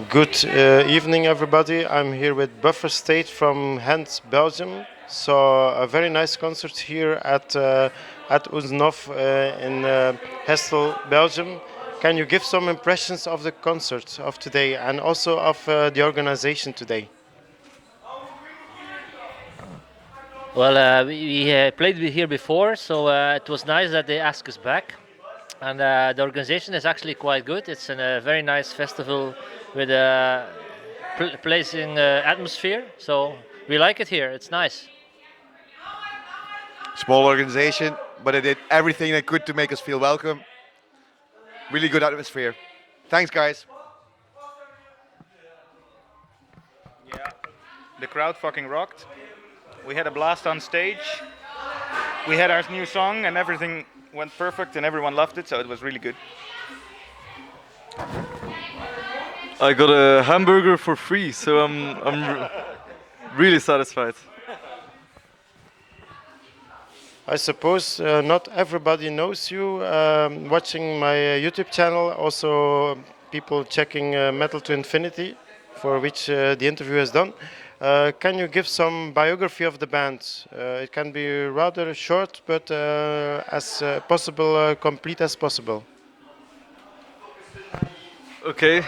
Good evening, everybody. I'm here with BufferState from Ghent, Belgium. So a very nice concert here at Oesenhof in Hestel, Belgium. Can you give some impressions of the concert of today and also of the organization today? Well, we played here before, so it was nice that they asked us back. And the organization is actually quite good. It's a very nice festival with a pleasing atmosphere. So we like it here. It's nice. Small organization, but it did everything they could to make us feel welcome. Really good atmosphere. Thanks, guys. Yeah, the crowd fucking rocked. We had a blast on stage. We had our new song and everything went perfect and everyone loved it, so it was really good. I got a hamburger for free, so really satisfied. I suppose not everybody knows you. Watching my YouTube channel, also people checking Metal to Infinity, for which the interview is done. Can you give some biography of the band? It can be rather short, but as possible, complete as possible. Okay,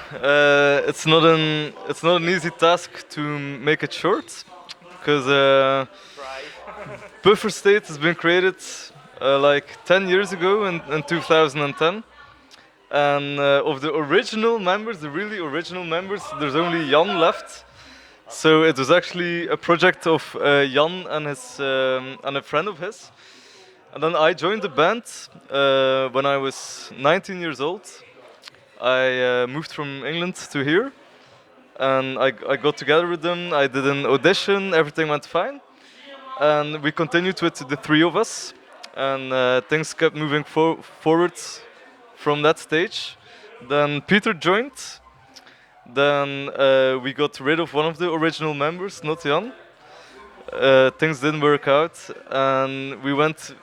it's not an easy task to make it short, because Buffer State has been created like 10 years ago in 2010. And of the original members, the really original members, there's only Jan left. So it was actually a project of Jan and and a friend of his. And then I joined the band when I was 19 years old. I moved from England to here, and I got together with them. I did an audition, everything went fine. And we continued with the three of us, and things kept moving forward from that stage. Then Peter joined. Then we got rid of one of the original members, not Jan. Things didn't work out, and we went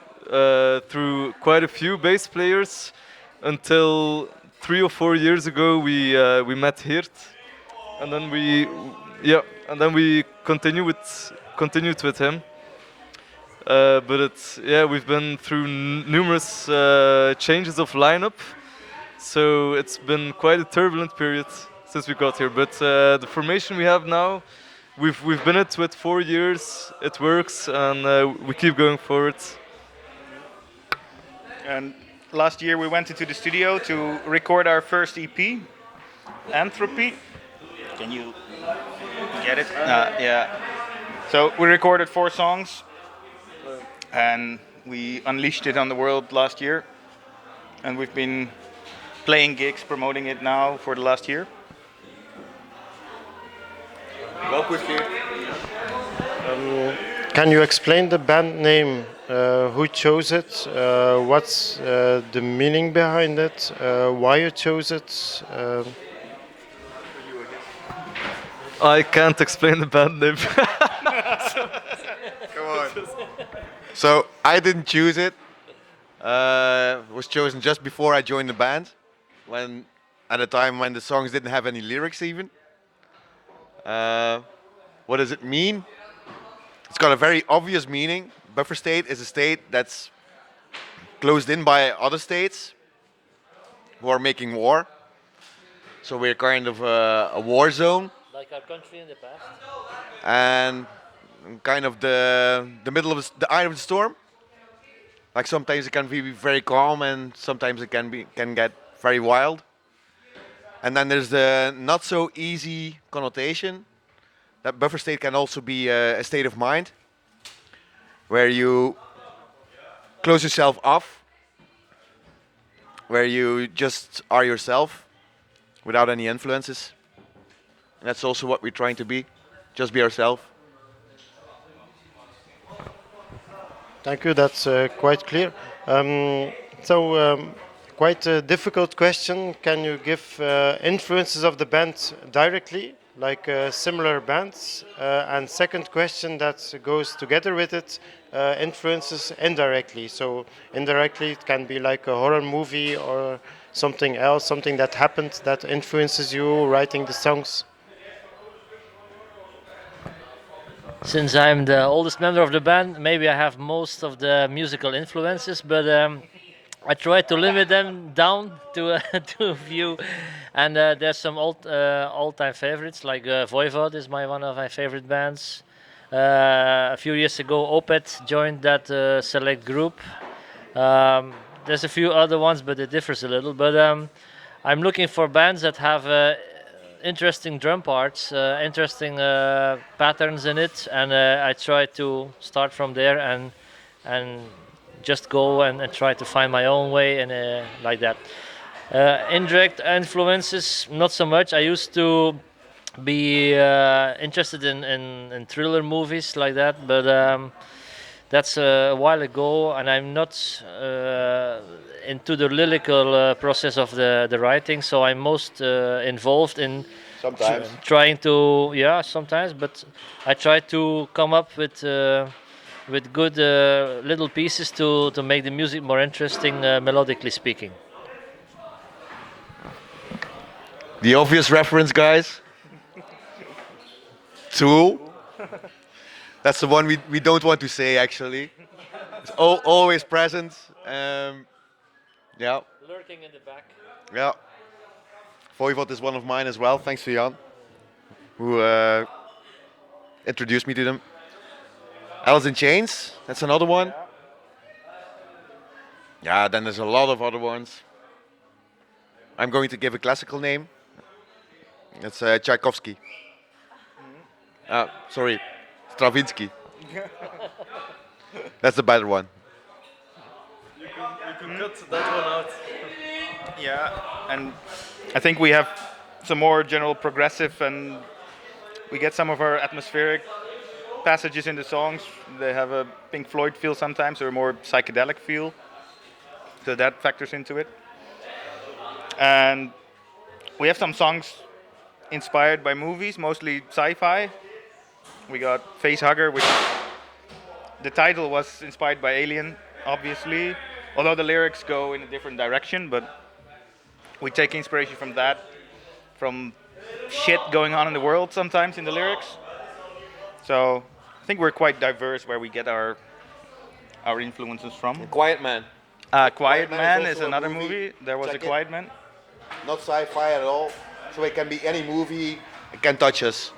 through quite a few bass players until 3 or 4 years ago we met Geert, and then we continued with him. But we've been through numerous changes of lineup, so it's been quite a turbulent period since we got here. But the formation we have now, we've been it with 4 years. It works, and we keep going forward. And last year we went into the studio to record our first EP, Entropy. Can you get it? Yeah. So we recorded 4 songs, and we unleashed it on the world last year. And we've been playing gigs, promoting it now for the last year. Well put, Geert. Can you explain the band name? Who chose it? What's the meaning behind it? Why you chose it? I can't explain the band name. Come on. So I didn't choose it. It was chosen just before I joined the band, at a time when the songs didn't have any lyrics even. What does it mean? It's got a very obvious meaning. Buffer state is a state that's closed in by other states who are making war. So we're kind of a war zone. Like our country in the past. And kind of the middle of the eye of the storm. Like sometimes it can be very calm, and sometimes it can get very wild. And then there's the not so easy connotation that buffer state can also be a state of mind, where you close yourself off, where you just are yourself without any influences. And that's also what we're trying to be, just be ourselves. Thank you. That's quite clear. Quite a difficult question. Can you give influences of the band directly, like similar bands? And second question that goes together with it, influences indirectly. So indirectly, it can be like a horror movie or something else, something that happened that influences you writing the songs? Since I'm the oldest member of the band, maybe I have most of the musical influences, but I try to limit them down to to a few. And there's some all-time favorites, like Voivod is one of my favorite bands. A few years ago, Opeth joined that select group. There's a few other ones, but it differs a little. But I'm looking for bands that have interesting drum parts, interesting patterns in it, and I try to start from there and just go and try to find my own way and like that. Indirect influences, not so much. I used to be interested in thriller movies like that, but that's a while ago, and I'm not into the lyrical process of the writing, so I'm most involved in Sometimes. trying to, yeah, sometimes, but I try to come up with good little pieces to make the music more interesting, melodically speaking. The obvious reference, guys. Tool. That's the one we don't want to say, actually. It's always present. Yeah, Lurking in the back. yeah. Voivod is one of mine as well. Thanks to Jan, who introduced me to them. Alice in Chains. That's another one. Yeah, then there's a lot of other ones. I'm going to give a classical name. It's Tchaikovsky. Sorry, Stravinsky. That's the better one. You can cut that one out. Yeah, and I think we have some more general progressive, and we get some of our atmospheric passages in the songs. They have a Pink Floyd feel sometimes, or a more psychedelic feel. So that factors into it. And we have some songs inspired by movies, mostly sci-fi. We got Facehugger, which the title was inspired by Alien, obviously. Although the lyrics go in a different direction, but we take inspiration from that, from shit going on in the world sometimes in the lyrics. So I think we're quite diverse where we get our influences from. Quiet Man. Quiet Man is also a another movie. movie. There was Check a it. Quiet Man. Not sci-fi at all. So it can be any movie. It can touch us.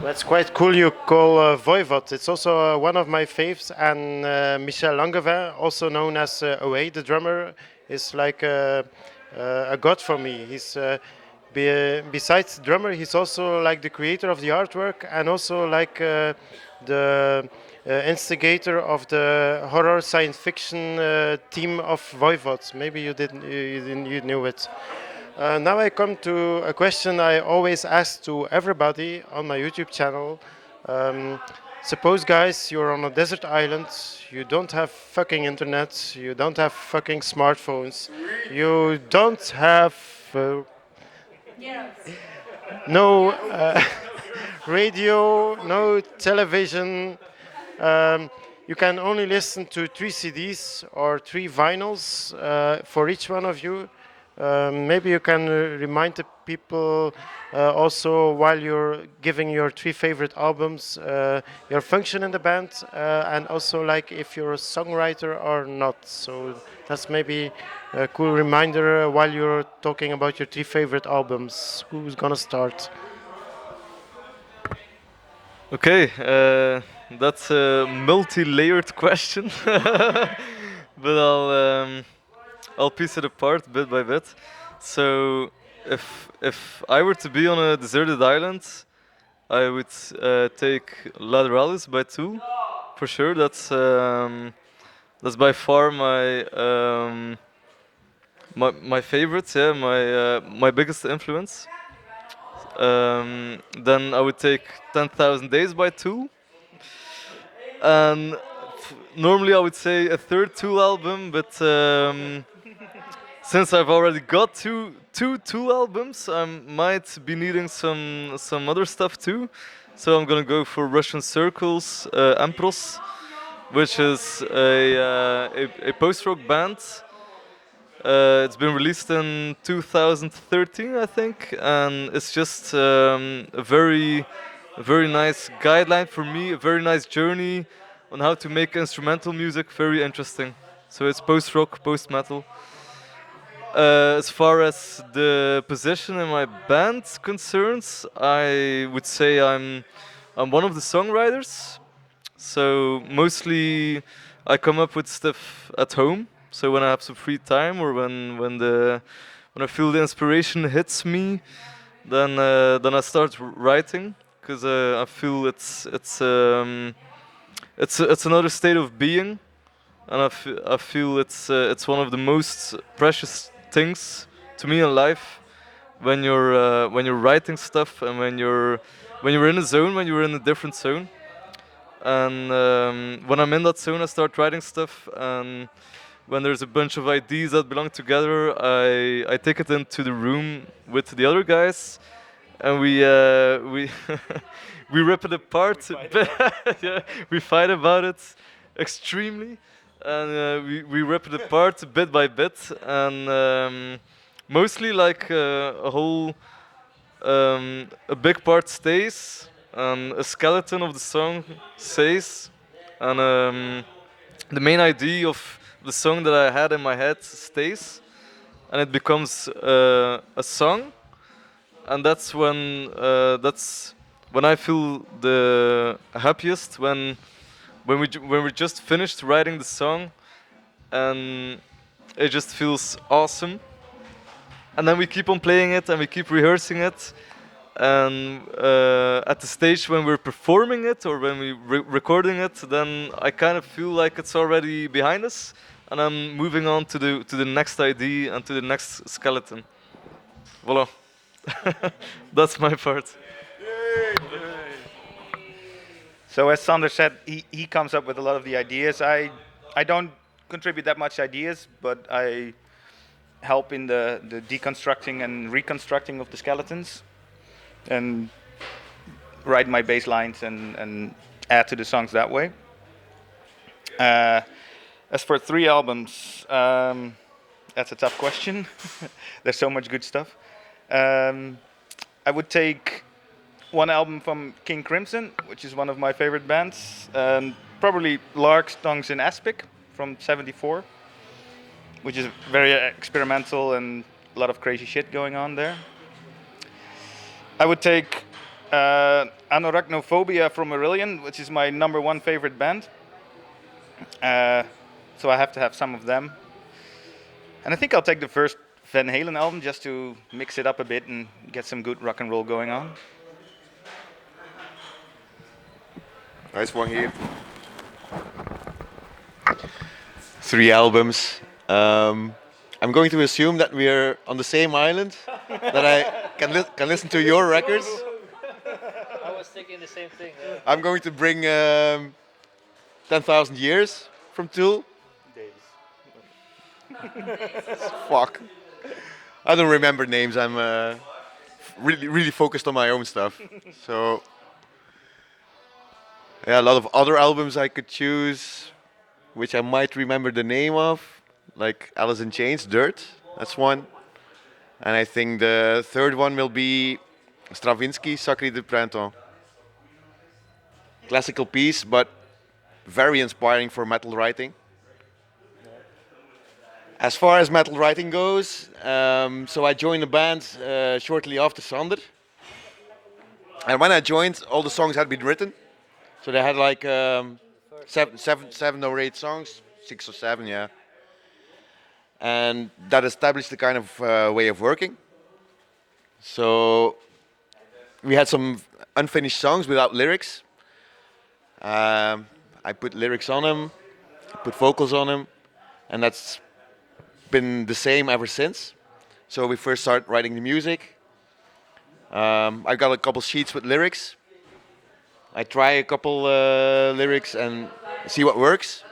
That's quite cool. You call Voivod. It's also one of my faves, and Michel Langevin, also known as Away, the drummer, is like a god for me. He's besides drummer, he's also like the creator of the artwork, and also like the instigator of the horror science fiction team of Voivod. Maybe you knew it. Now I come to a question I always ask to everybody on my YouTube channel. Suppose, guys, you're on a desert island, you don't have fucking internet, you don't have fucking smartphones, you don't have no radio, no television. You can only listen to 3 CDs or 3 vinyls for each one of you. Maybe you can remind the people also, while you're giving your 3 favorite albums, your function in the band, and also like if you're a songwriter or not. So that's maybe a cool reminder while you're talking about your 3 favorite albums. Who's gonna start? Okay, that's a multi-layered question, but I'll piece it apart bit by bit. So, if I were to be on a deserted island, I would take Lateralis by Tool, for sure. That's by far my favorite. Yeah, my biggest influence. Then I would take 10,000 Days by Tool. And normally I would say a third Tool album, but since I've already got two Tool albums, I might be needing some other stuff too. So I'm gonna go for Russian Circles, Empros, which is a post-rock band. It's been released in 2013, I think, and it's just a very nice guideline for me, a very nice journey on how to make instrumental music. Very interesting. So it's post-rock, post-metal. As far as the position in my band concerns, I would say I'm one of the songwriters. So mostly I come up with stuff at home. So when I have some free time or when I feel the inspiration hits me, then I start writing because I feel it's another state of being, and I feel it's one of the most precious things to me in life when you're writing stuff and when you're in a zone, when you're in a different zone. And when I'm in that zone, I start writing stuff. And when there's a bunch of ideas that belong together, I take it into the room with the other guys, and we we rip it apart. Yeah, we fight about it extremely, and we rip it apart bit by bit, and mostly like a big part stays, and a skeleton of the song stays, and the main idea of the song that I had in my head stays, and it becomes a song, and that's when I feel the happiest when we just finished writing the song, and it just feels awesome. And then we keep on playing it and we keep rehearsing it. And at the stage when we're performing it or when we're recording it, then I kind of feel like it's already behind us, and I'm moving on to the next idea and to the next skeleton. Voila. That's my part. So as Sander said, he comes up with a lot of the ideas. I don't contribute that much ideas, but I help in the deconstructing and reconstructing of the skeletons, and write my bass lines and add to the songs that way. As for 3 albums, that's a tough question. There's so much good stuff. I would take 1 album from King Crimson, which is one of my favorite bands, and probably Lark's Tongues in Aspic from '74, which is very experimental and a lot of crazy shit going on there. I would take Anorachnophobia from Aurelian, which is my #1 favorite band. So I have to have some of them. And I think I'll take the first Van Halen album just to mix it up a bit and get some good rock and roll going on. Nice one here. 3 albums. I'm going to assume that we're on the same island, that I can listen to your records. I was thinking the same thing. I'm going to bring 10,000 Years from Tool. Fuck. I don't remember names. I'm really focused on my own stuff. So yeah, a lot of other albums I could choose, which I might remember the name of, like Alice in Chains, Dirt. That's one. And I think the third one will be Stravinsky, Sacré de Printemps. Classical piece, but very inspiring for metal writing. As far as metal writing goes, so I joined the band shortly after Sander. And when I joined, all the songs had been written. So they had like seven or 8 songs, 6 or 7, yeah. And that established the kind of way of working. So we had some unfinished songs without lyrics. I put lyrics on them, put vocals on them, and that's been the same ever since. So we first started writing the music. I got a couple sheets with lyrics. I try a couple lyrics and see what works.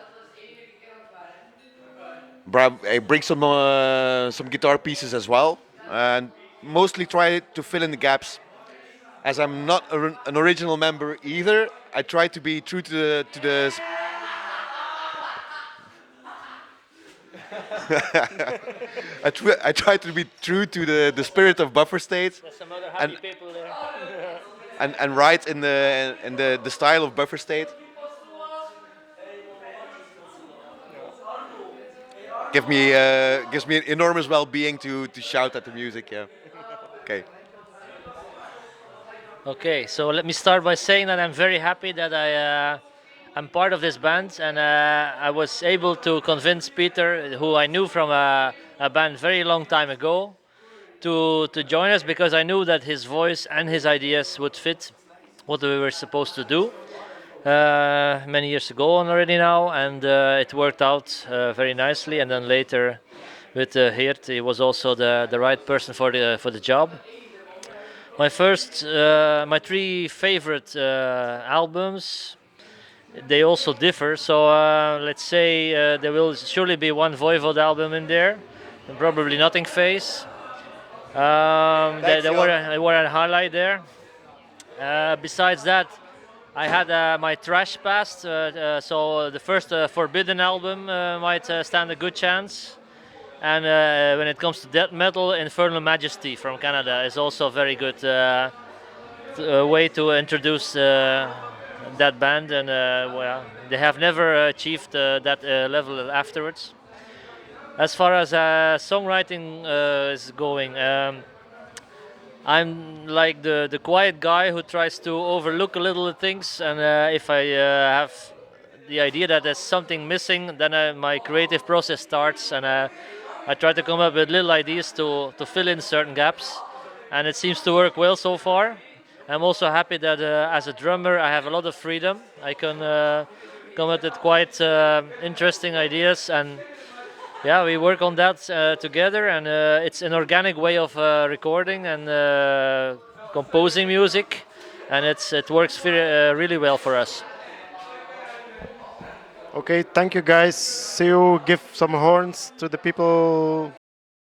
I bring some guitar pieces as well, and mostly try to fill in the gaps. As I'm not an original member either, I try to be true to the I try to be true to the spirit of BufferState. There's some other happy people there. and write in the style of BufferState. Gives me an enormous well-being to shout at the music. Yeah. Okay. Okay, so let me start by saying that I'm very happy that I'm part of this band, and I was able to convince Peter, who I knew from a band very long time ago, to join us because I knew that his voice and his ideas would fit what we were supposed to do many years ago already now, and it worked out very nicely. And then later with Geert, he was also the right person for the job. My three favorite albums, they also differ. So let's say there will surely be one Voivod album in there, and probably Nothing Face. They were a highlight there. Besides that, I had my trash past, so the first Forbidden album might stand a good chance. And when it comes to death metal, Infernal Majesty from Canada is also a very good way to introduce that band, and well, they have never achieved that level afterwards. As far as songwriting is going, I'm like the quiet guy who tries to overlook a little things, and if I have the idea that there's something missing, then my creative process starts, and I try to come up with little ideas to fill in certain gaps, and it seems to work well so far. I'm also happy that as a drummer I have a lot of freedom. I can come up with quite interesting ideas, and yeah, we work on that together, and it's an organic way of recording and composing music, and it works really well for us. Okay, thank you guys. See you. Give some horns to the people